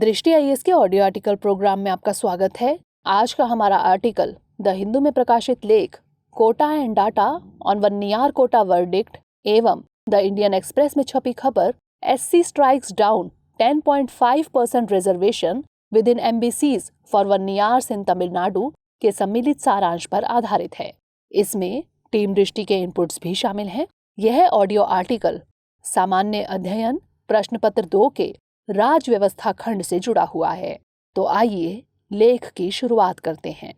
दृष्टि आईएएस के audio article programme में आपका स्वागत है। आज का हमारा आर्टिकल द हिंदू में प्रकाशित लेख quota and data on Vanniyar quota verdict एवं द इंडियन एक्सप्रेस में छपी खबर SC strikes down 10.5% reservation within MBCs for Vanniyars in Tamil Nadu के सम्मिलित सारांश पर आधारित है। इसमें टीम दृष्टि के इनपुट्स भी शामिल हैं। यह ऑडियो आर्टिकल सामान्य अध्ययन प्रश्न पत्र 2 के राज व्यवस्था खंड से जुड़ा हुआ है। तो आइए लेख की शुरुआत करते हैं।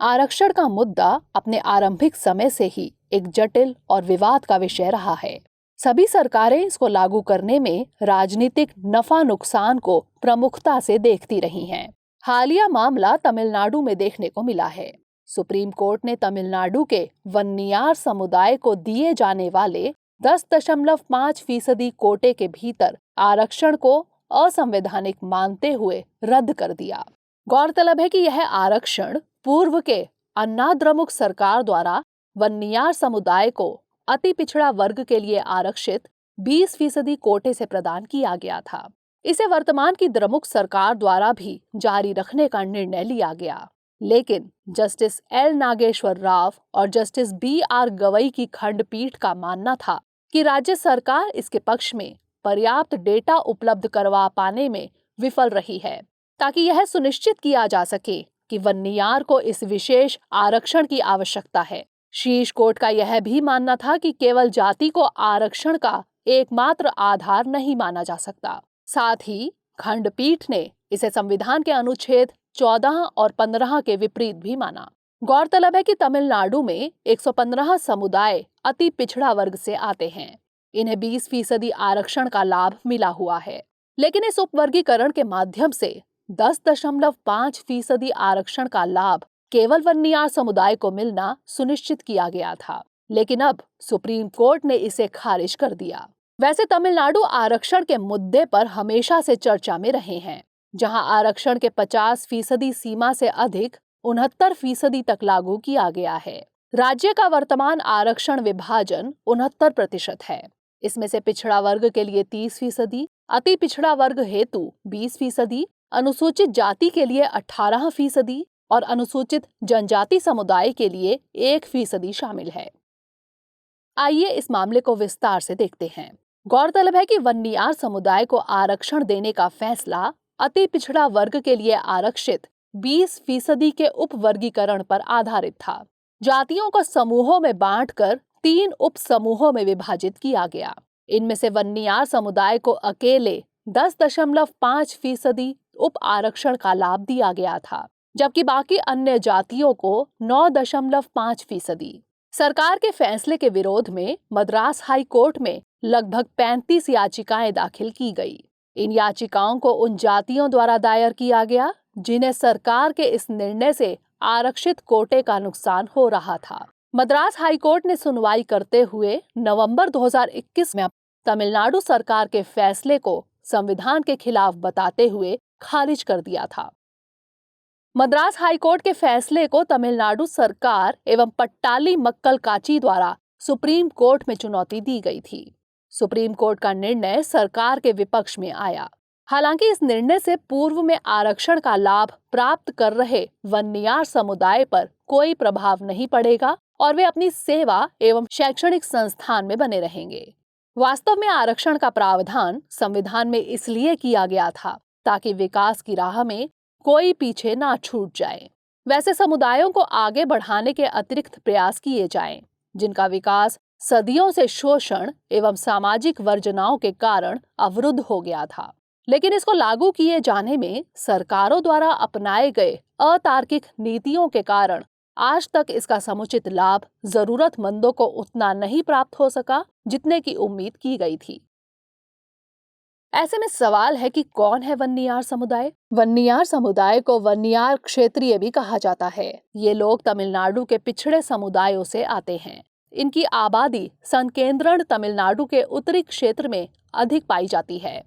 आरक्षण का मुद्दा अपने आरंभिक समय से ही एक जटिल और विवाद का विषय रहा है। सभी सरकारें इसको लागू करने में राजनीतिक नफा नुकसान को प्रमुखता से देखती रही हैं। हालिया मामला तमिलनाडु में देखने को मिला है। सुप्रीम कोर्ट ने तमिलनाडु के वन्नियार समुदाय को दिए जाने वाले 10.5% कोटे के भीतर आरक्षण को असंवैधानिक मानते हुए रद्द कर दिया। गौरतलब है कि यह आरक्षण पूर्व के अन्नाद्रमुक सरकार द्वारा वन्नियार समुदाय को अति पिछड़ा वर्ग के लिए आरक्षित 20% कोटे से प्रदान किया गया था। इसे वर्तमान की द्रमुक सरकार द्वारा भी जारी रखने का निर्णय लिया गया, लेकिन जस्टिस एल नागेश्वर राव और जस्टिस BR गवई की खंडपीठ का मानना था कि राज्य सरकार इसके पक्ष में पर्याप्त डेटा उपलब्ध करवा पाने में विफल रही है, ताकि यह सुनिश्चित किया जा सके कि वन्नियार को इस विशेष आरक्षण की आवश्यकता है। शीर्ष कोर्ट का यह भी मानना था कि केवल जाति को आरक्षण का एकमात्र आधार नहीं माना जा सकता। साथ ही खंडपीठ ने इसे संविधान के अनुच्छेद 14 और 15 के विपरीत भी माना। गौरतलब है कि तमिलनाडु में 115 समुदाय अति पिछड़ा वर्ग से आते हैं। इन्हें 20% आरक्षण का लाभ मिला हुआ है, लेकिन इस उपवर्गीकरण के माध्यम से 10.5% आरक्षण का लाभ केवल वन्नियार समुदाय को मिलना सुनिश्चित किया गया था। लेकिन अब सुप्रीम कोर्ट ने इसे खारिज कर दिया। वैसे तमिलनाडु आरक्षण के मुद्दे पर हमेशा से चर्चा में रहे हैं, जहां आरक्षण के 50% सीमा से अधिक 69% तक लागू किया गया है। राज्य का वर्तमान आरक्षण विभाजन 69% है। इसमें से पिछड़ा वर्ग के लिए 30%, अति पिछड़ा वर्ग हेतु 20%, अनुसूचित जाति के लिए 18% और अनुसूचित जनजाति समुदाय के लिए 1% शामिल है। आइए इस मामले को विस्तार से देखते हैं। गौरतलब है कि वन्नियार समुदाय को आरक्षण देने का फैसला अति पिछड़ा वर्ग के लिए आरक्षित 20% के उपवर्गीकरण पर आधारित था। जातियों को समूहों में बांटकर 3 उप समूहों में विभाजित किया गया। इनमें से वन्नियार समुदाय को अकेले 10.5% उप आरक्षण का लाभ दिया गया था, जबकि बाकी अन्य जातियों को 9.5%। सरकार के फैसले के विरोध में मद्रास हाई कोर्ट में लगभग 35 याचिकाएं दाखिल की गई। इन याचिकाओं को उन जातियों द्वारा दायर किया गया जिन्हें सरकार के इस निर्णय से आरक्षित कोटे का नुकसान हो रहा था। मद्रास हाई कोर्ट ने सुनवाई करते हुए नवंबर 2021 में तमिलनाडु सरकार के फैसले को संविधान के खिलाफ बताते हुए खारिज कर दिया था। मद्रास हाई कोर्ट के फैसले को तमिलनाडु सरकार एवं पट्टाली मक्कल काची द्वारा सुप्रीम कोर्ट में चुनौती दी गई थी। सुप्रीम कोर्ट का निर्णय सरकार के विपक्ष में आया। हालांकि इस निर्णय से पूर्व में आरक्षण का लाभ प्राप्त कर रहे वन्नियार समुदाय पर कोई प्रभाव नहीं पड़ेगा और वे अपनी सेवा एवं शैक्षणिक संस्थान में बने रहेंगे। वास्तव में आरक्षण का प्रावधान संविधान में इसलिए किया गया था ताकि विकास की राह में कोई पीछे ना छूट जाए। वैसे समुदायों को आगे बढ़ाने के अतिरिक्त प्रयास किए जाएं, जिनका विकास सदियों से शोषण एवं सामाजिक वर्जनाओं के कारण अवरुद्ध हो गया था। लेकिन इसको लागू किए जाने में सरकारों द्वारा अपनाए गए अतार्किक नीतियों के कारण आज तक इसका समुचित लाभ जरूरतमंदों को उतना नहीं प्राप्त हो सका जितने की उम्मीद की गई थी। ऐसे में सवाल है कि कौन है वन्नियार समुदाय? वन्नियार समुदाय को वन्नियार क्षेत्रीय भी कहा जाता है। ये लोग तमिलनाडु के पिछड़े समुदायों से आते हैं। इनकी आबादी संकेंद्रण तमिलनाडु के उत्तरी क्षेत्र में अधिक पाई जाती है,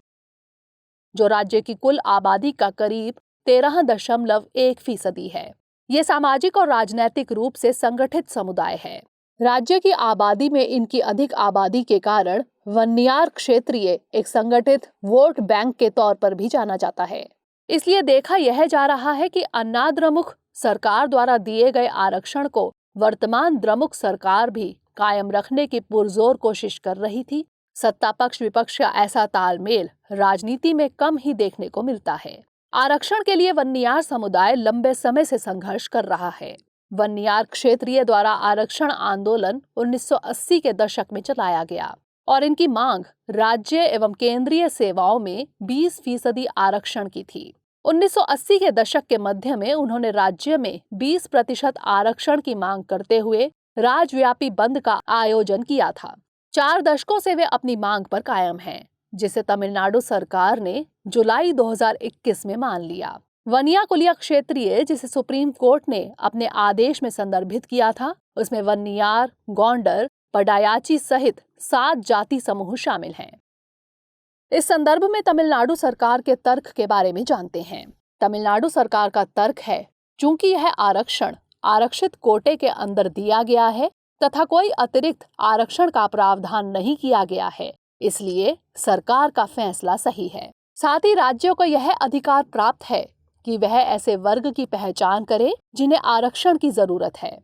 जो राज्य की कुल आबादी का करीब 13.1% है। ये सामाजिक और राजनैतिक रूप से संगठित समुदाय है। राज्य की आबादी में इनकी अधिक आबादी के कारण वन्नियार क्षेत्रीय एक संगठित वोट बैंक के तौर पर भी जाना जाता है। इसलिए देखा यह जा रहा है कि अन्नाद्रमुक सरकार द्वारा दिए गए आरक्षण को वर्तमान द्रमुक सरकार भी कायम रखने की पुरजोर कोशिश कर रही थी। सत्ता पक्ष विपक्ष का ऐसा तालमेल राजनीति में कम ही देखने को मिलता है। आरक्षण के लिए वन्नियार समुदाय लंबे समय से संघर्ष कर रहा है। वन्नियार क्षेत्रीय द्वारा आरक्षण आंदोलन 1980 के दशक में चलाया गया और इनकी मांग राज्य एवं केंद्रीय सेवाओं में 20% आरक्षण की थी। 1980 के दशक के मध्य में उन्होंने राज्य में 20% आरक्षण की मांग करते हुए राज्यव्यापी बंद का आयोजन किया था। 4 दशकों से वे अपनी मांग पर कायम हैं, जिसे तमिलनाडु सरकार ने जुलाई 2021 में मान लिया। वनिया कुलिया क्षेत्रीय, जिसे सुप्रीम कोर्ट ने अपने आदेश में संदर्भित किया था, उसमें वन्नियार, गोंडर, पडायाची सहित 7 जाति समूह शामिल हैं। इस संदर्भ में तमिलनाडु सरकार के तर्क के बारे में जानते हैं। तमिलनाडु सरकार का तर्क है, चूंकि यह आरक्षण आरक्षित कोटे के अंदर दिया गया है तथा कोई अतिरिक्त आरक्षण का प्रावधान नहीं किया गया है, इसलिए सरकार का फैसला सही है। साथ ही राज्यों को यह अधिकार प्राप्त है कि वह ऐसे वर्ग की पहचान करे जिन्हें आरक्षण की जरूरत है।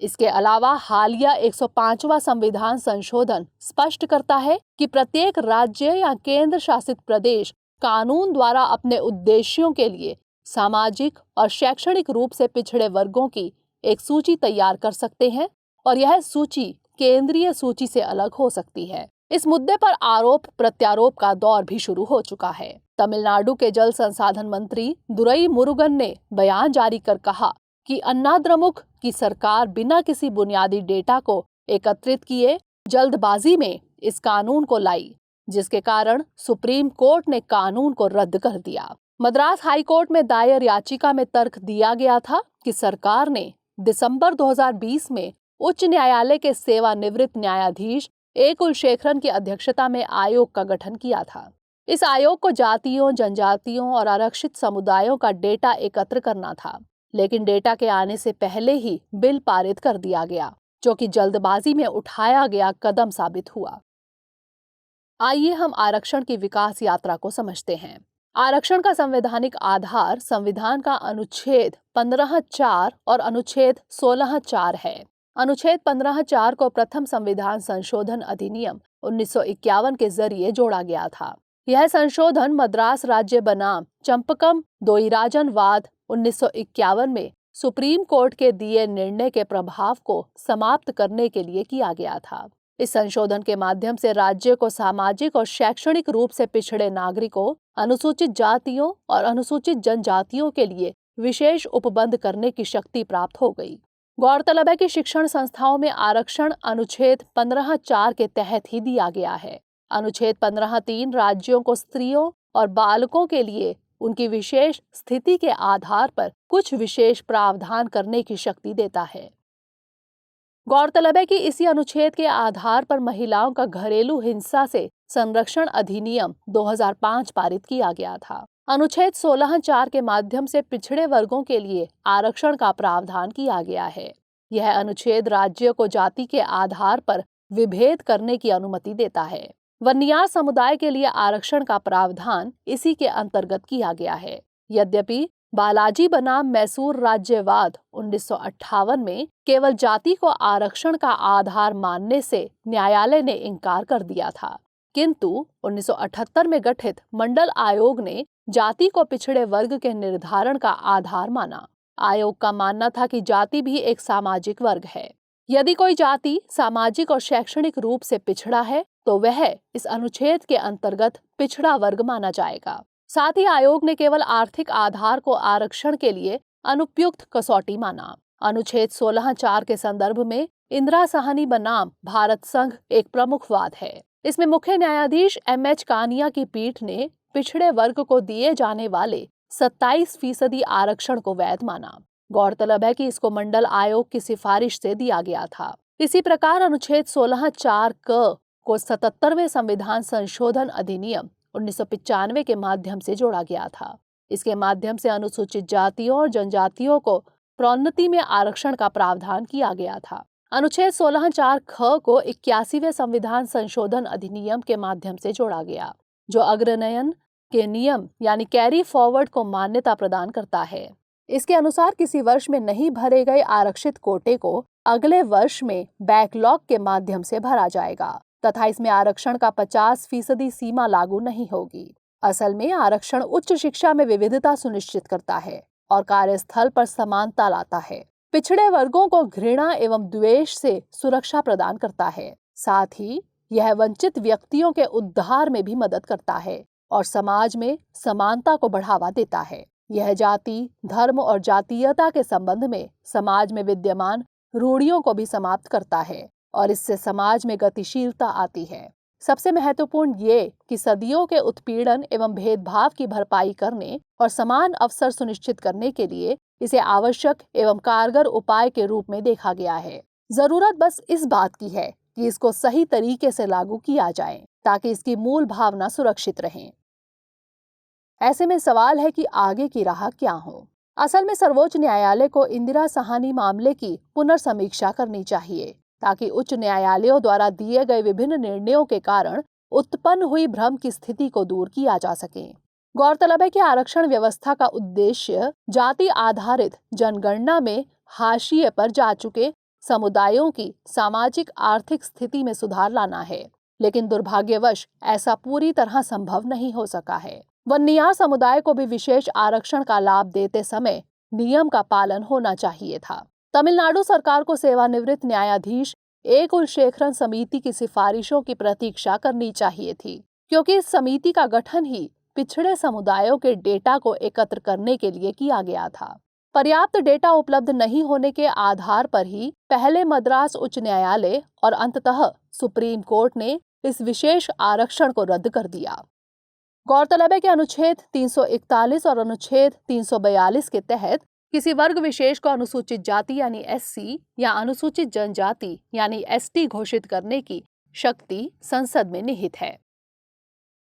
इसके अलावा हालिया 105वां संविधान संशोधन स्पष्ट करता है कि प्रत्येक राज्य या केंद्र शासित प्रदेश कानून द्वारा अपने उद्देश्यों के लिए सामाजिक और शैक्षणिक रूप से पिछड़े वर्गों की एक सूची तैयार कर सकते हैं और यह सूची केंद्रीय सूची से अलग हो सकती है। इस मुद्दे पर आरोप प्रत्यारोप का दौर भी शुरू हो चुका है। तमिलनाडु के जल संसाधन मंत्री दुरई मुरुगन ने बयान जारी कर कहा कि अन्नाद्रमुक की सरकार बिना किसी बुनियादी डेटा को एकत्रित किए जल्दबाजी में इस कानून को लाई, जिसके कारण सुप्रीम कोर्ट ने कानून को रद्द कर दिया। मद्रास हाई कोर्ट में दायर याचिका में तर्क दिया गया था कि सरकार ने दिसंबर 2020 में उच्च न्यायालय के सेवानिवृत्त न्यायाधीश ए कुलशेखरन की अध्यक्षता में आयोग का गठन किया था। इस आयोग को जातियों, जनजातियों और आरक्षित समुदायों का डेटा एकत्र करना था, लेकिन डेटा के आने से पहले ही बिल पारित कर दिया गया, जो कि जल्दबाजी में उठाया गया कदम साबित हुआ। आइए हम आरक्षण की विकास यात्रा को समझते हैं। आरक्षण का संवैधानिक आधार संविधान का अनुच्छेद 15(4) और अनुच्छेद 16(4) है। अनुच्छेद 15(4) को प्रथम संविधान संशोधन अधिनियम 1951 के जरिए जोड़ा गया था। यह संशोधन मद्रास राज्य बनाम चंपकम दोइराजन वाद 1951 में सुप्रीम कोर्ट के दिए निर्णय के प्रभाव को समाप्त करने के लिए किया गया था। इस संशोधन के माध्यम से राज्य को सामाजिक और शैक्षणिक रूप से पिछड़े नागरिकों, अनुसूचित जातियों और अनुसूचित जनजातियों के लिए विशेष उपबंध करने की शक्ति प्राप्त हो गई। गौरतलब है कि शिक्षण संस्थाओं में आरक्षण अनुच्छेद 15(4) के तहत ही दिया गया है। अनुच्छेद 15(3) राज्यों को स्त्रियों और बालकों के लिए उनकी विशेष स्थिति के आधार पर कुछ विशेष प्रावधान करने की शक्ति देता है। गौरतलब है कि इसी अनुच्छेद के आधार पर महिलाओं का घरेलू हिंसा से संरक्षण अधिनियम 2005 पारित किया गया था। अनुच्छेद 16(4) के माध्यम से पिछड़े वर्गों के लिए आरक्षण का प्रावधान किया गया है। यह अनुच्छेद राज्य को जाति के आधार पर विभेद करने की अनुमति देता है। वन्नियार समुदाय के लिए आरक्षण का प्रावधान इसी के अंतर्गत किया गया है। यद्यपि बालाजी बनाम मैसूर राज्यवाद 1958 में केवल जाति को आरक्षण का आधार मानने से न्यायालय ने इनकार कर दिया था, किंतु 1978 में गठित मंडल आयोग ने जाति को पिछड़े वर्ग के निर्धारण का आधार माना। आयोग का मानना था कि जाति भी एक सामाजिक वर्ग है। यदि कोई जाति सामाजिक और शैक्षणिक रूप से पिछड़ा है तो वह इस अनुच्छेद के अंतर्गत पिछड़ा वर्ग माना जाएगा। साथ ही आयोग ने केवल आर्थिक आधार को आरक्षण के लिए अनुपयुक्त कसौटी माना। अनुच्छेद 16(4) के संदर्भ में इंदिरा साहनी बनाम भारत संघ एक प्रमुख वाद है। इसमें मुख्य न्यायाधीश M.H. कानिया की पीठ ने पिछड़े वर्ग को दिए जाने वाले 27% आरक्षण को वैध माना। गौरतलब है कि इसको मंडल आयोग की सिफारिश से दिया गया था। इसी प्रकार अनुच्छेद 16(4) को 77वें संविधान संशोधन अधिनियम 1995 के माध्यम से जोड़ा गया था। इसके माध्यम से अनुसूचित जातियों और जनजातियों को प्रोन्नति में आरक्षण का प्रावधान किया गया था। अनुच्छेद 16(4) ख को 81वें संविधान संशोधन अधिनियम के माध्यम से जोड़ा गया, जो अग्रनयन के नियम यानी कैरी फॉरवर्ड को मान्यता प्रदान करता है। इसके अनुसार किसी वर्ष में नहीं भरे गए आरक्षित कोटे को अगले वर्ष में बैकलॉग के माध्यम से भरा जाएगा तथा इसमें आरक्षण का 50% सीमा लागू नहीं होगी। असल में आरक्षण उच्च शिक्षा में विविधता सुनिश्चित करता है और कार्यस्थल पर समानता लाता है। पिछड़े वर्गों को घृणा एवं द्वेष से सुरक्षा प्रदान करता है। साथ ही यह वंचित व्यक्तियों के उद्धार में भी मदद करता है और समाज में समानता को बढ़ावा देता है। यह जाति, धर्म और जातीयता के संबंध में समाज में विद्यमान रूढ़ियों को भी समाप्त करता है और इससे समाज में गतिशीलता आती है। सबसे महत्वपूर्ण ये कि सदियों के उत्पीड़न एवं भेदभाव की भरपाई करने और समान अवसर सुनिश्चित करने के लिए इसे आवश्यक एवं कारगर उपाय के रूप में देखा गया है। जरूरत बस इस बात की है कि इसको सही तरीके से लागू किया जाए ताकि इसकी मूल भावना सुरक्षित रहे। ऐसे में सवाल है कि आगे की राह क्या हो। असल में सर्वोच्च न्यायालय को इंदिरा साहनी मामले की पुनर्समीक्षा करनी चाहिए ताकि उच्च न्यायालयों द्वारा दिए गए विभिन्न निर्णयों के कारण उत्पन्न हुई भ्रम की स्थिति को दूर किया जा सके। गौरतलब है कि आरक्षण व्यवस्था का उद्देश्य जाति आधारित जनगणना में हाशिए पर जा चुके समुदायों की सामाजिक आर्थिक स्थिति में सुधार लाना है, लेकिन दुर्भाग्यवश ऐसा पूरी तरह संभव नहीं हो सका है। वन्नियार समुदाय को भी विशेष आरक्षण का लाभ देते समय नियम का पालन होना चाहिए था। तमिलनाडु सरकार को सेवानिवृत्त न्यायाधीश ए कुलशेखरन समिति की सिफारिशों की प्रतीक्षा करनी चाहिए थी, क्योंकि इस समिति का गठन ही पिछड़े समुदायों के डेटा को एकत्र करने के लिए किया गया था। पर्याप्त डेटा उपलब्ध नहीं होने के आधार पर ही पहले मद्रास उच्च न्यायालय और अंततः सुप्रीम कोर्ट ने इस विशेष आरक्षण को रद्द कर दिया। गौरतलब है कि अनुच्छेद 341 और अनुच्छेद 342 के तहत किसी वर्ग विशेष को अनुसूचित जाति यानी एससी या अनुसूचित जनजाति यानी एसटी घोषित करने की शक्ति संसद में निहित है।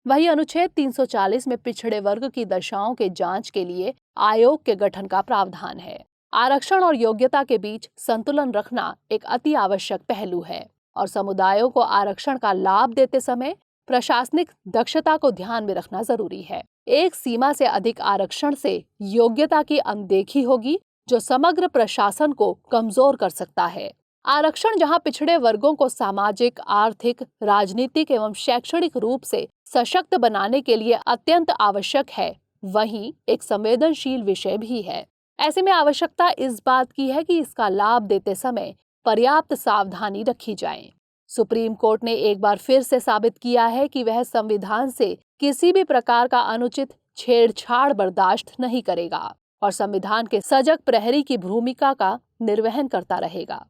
वही अनुच्छेद 340 में पिछड़े वर्ग की दशाओं के जांच के लिए आयोग के गठन का प्रावधान है। आरक्षण और योग्यता के बीच संतुलन रखना एक अति आवश्यक पहलू है और समुदायों को आरक्षण का लाभ देते समय प्रशासनिक दक्षता को ध्यान में रखना जरूरी है। एक सीमा से अधिक आरक्षण से योग्यता की अनदेखी होगी, जो समग्र प्रशासन को कमजोर कर सकता है। आरक्षण जहां पिछड़े वर्गों को सामाजिक, आर्थिक, राजनीतिक एवं शैक्षणिक रूप से सशक्त बनाने के लिए अत्यंत आवश्यक है, वहीं एक संवेदनशील विषय भी है। ऐसे में आवश्यकता इस बात की है कि इसका लाभ देते समय पर्याप्त सावधानी रखी जाए। सुप्रीम कोर्ट ने एक बार फिर से साबित किया है कि वह संविधान से किसी भी प्रकार का अनुचित छेड़छाड़ बर्दाश्त नहीं करेगा और संविधान के सजग प्रहरी की भूमिका का निर्वहन करता रहेगा।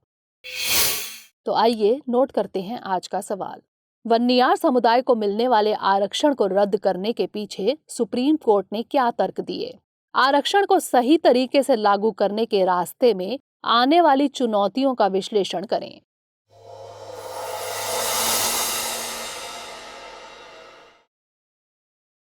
तो आइए नोट करते हैं आज का सवाल। वन्नियार समुदाय को मिलने वाले आरक्षण को रद्द करने के पीछे सुप्रीम कोर्ट ने क्या तर्क दिए? आरक्षण को सही तरीके से लागू करने के रास्ते में आने वाली चुनौतियों का विश्लेषण करें।